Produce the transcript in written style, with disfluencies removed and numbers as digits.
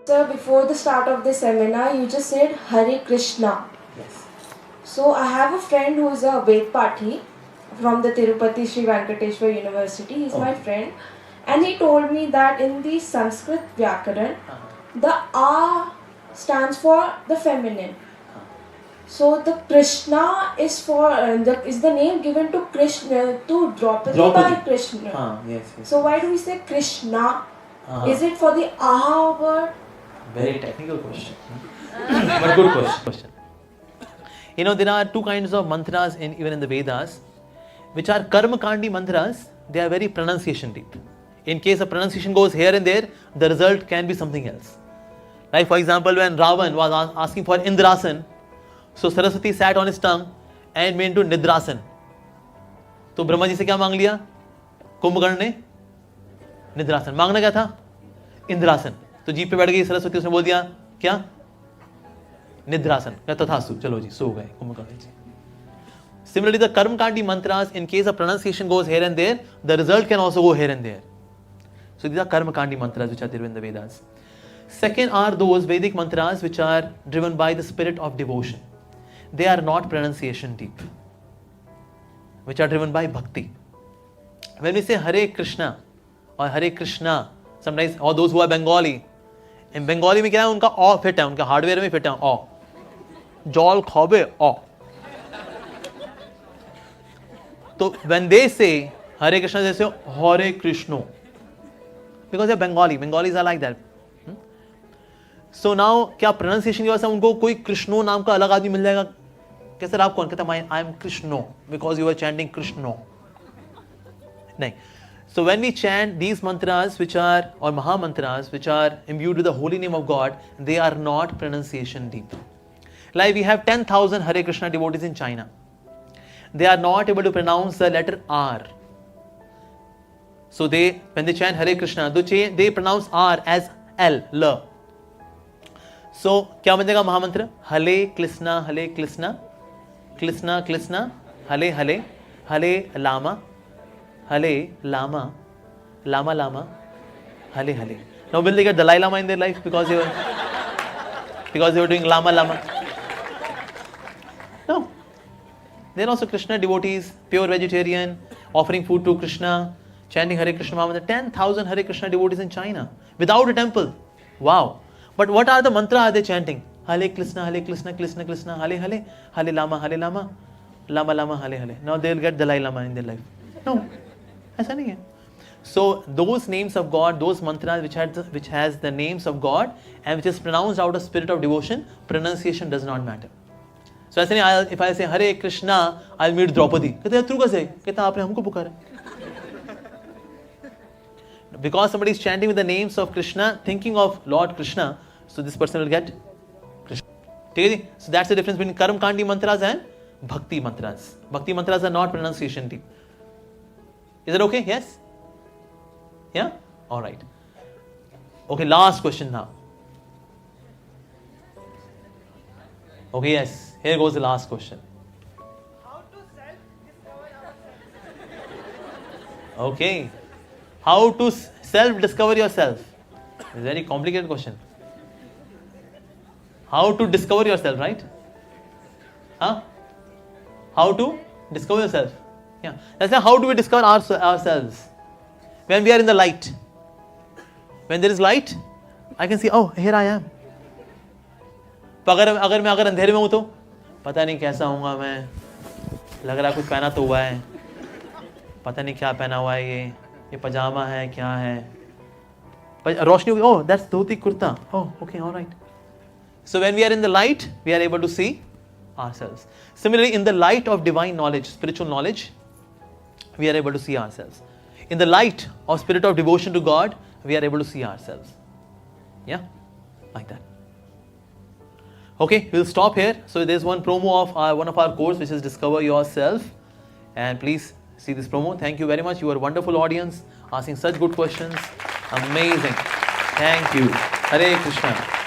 Sir, before the start of the seminar, you just said Hare Krishna. Yes. So I have a friend who is a Vedpati from the Tirupati Sri Venkateshwar University. He's my friend. And he told me that in the Sanskrit Vyakaran, the A stands for the feminine. So the Krishna is for is the name given to Krishna, to Draupadi by Krishna. Yes. So why do we say Krishna? Is it for the aha word? Very technical question. But good question. You know, there are two kinds of mantras even in the Vedas, which are karma kandi mantras. They are very pronunciation deep. In case a pronunciation goes here and there, the result can be something else. Like for example, when Ravan was asking for Indrasan, so Saraswati sat on his tongue and went into Nidrasan. तो ब्रह्मा जी से क्या मांग लिया? कुंभकर्ण ने निद्रासन. मांगना क्या था? इंद्रासन. तो जीप पे बैठ गई सरस्वती, उसने बोल दिया क्या? निद्रासन. तथास्तु, चलो जी, सो गए कुंभकर्ण जी. Similarly, the karma kandi mantras, in case a pronunciation goes here and there, the result can also go here and there. So these are karma kandi mantras which are there in the Vedas. Second are those Vedic mantras which are driven by the spirit of devotion. They are not pronunciation deep, which are driven by bhakti. When we say Hare Krishna or Hare Krishna, sometimes, or those who are Bengali, in Bengali में क्या है, उनका ओ fit है, उनका hardware में fit है ओ. जॉल खोबे ओ. So when they say Hare Krishna, they say Hare Krishna, because they're Bengali. Bengalis are like that. So now क्या pronunciation की वजह से उनको कोई कृष्णो नाम का अलग आदमी मिल जाएगा? कैसे आप कौन कहता है I am Krishno because you are chanting Krishno? नहीं. So when we chant these mantras which are, or Maha mantras which are imbued with the holy name of God, they are not pronunciation deep. Like we have 10,000 Hare Krishna devotees in China. They are not able to pronounce the letter R. So when they chant Hare Krishna, they pronounce R as L, L. So क्या बन जाएगा महामंत्र? हले कृष्णा हले कृष्णा कृष्णा कृष्णा हले हले हले लामा हले लामा लामा लामा हले हले. Now will they get Dalai Lama in their life because they were doing lama lama? No. They are also Krishna devotees, pure vegetarian, offering food to Krishna, chanting Hare Krishna Mahamantra. 10,000 Hare Krishna devotees in China without a temple. Wow. But what are the mantra are they chanting? Hare Krishna, Krishna Krishna, Hare Hare, Hare Lama, Lama Lama, Hare Hare. Now they will get Dalai Lama in their life. No, ऐसा नहीं है. So those names of God, those mantras which has the names of God and which is pronounced out of spirit of devotion, pronunciation does not matter. So ऐसे नहीं, if I say Hare Krishna, I'll meet Draupadi. कहते हैं तू कैसे? कहता आपने हमको पुकारा. Because somebody is chanting with the names of Krishna, thinking of Lord Krishna, so this person will get Krishna. So that's the difference between Karma Kandi mantras and Bhakti mantras. Bhakti mantras are not pronunciation deep. Is it okay? Yes? Yeah? Alright. Okay, last question now. Okay, yes. Here goes the last question. How to self-discover ourselves? Okay. How to self-discover yourself? It's a very complicated question. How to discover yourself, right? Huh? How to discover yourself? Yeah. That's how do we discover ourselves? When we are in the light. When there is light, I can see, oh, here I am. तो अगर मैं अंधेरे में हूँ तो पता नहीं कैसा होऊंगा मैं, लग रहा कुछ पहना तो हुआ है, पता नहीं क्या पहना हुआ है, ये पजामा है क्या है, रोशनी होगी, oh, that's dhoti kurta, oh, okay, all right. So when we are in the light, we are able to see ourselves. Similarly, in the light of divine knowledge, spiritual knowledge, we are able to see ourselves. In the light of spirit of devotion to God, we are able to see ourselves. Yeah, like that. Okay, we'll stop here. So there's one promo of one of our course, which is Discover Yourself. And please see this promo. Thank you very much. You are a wonderful audience, asking such good questions. Amazing. Thank you. Hare Krishna.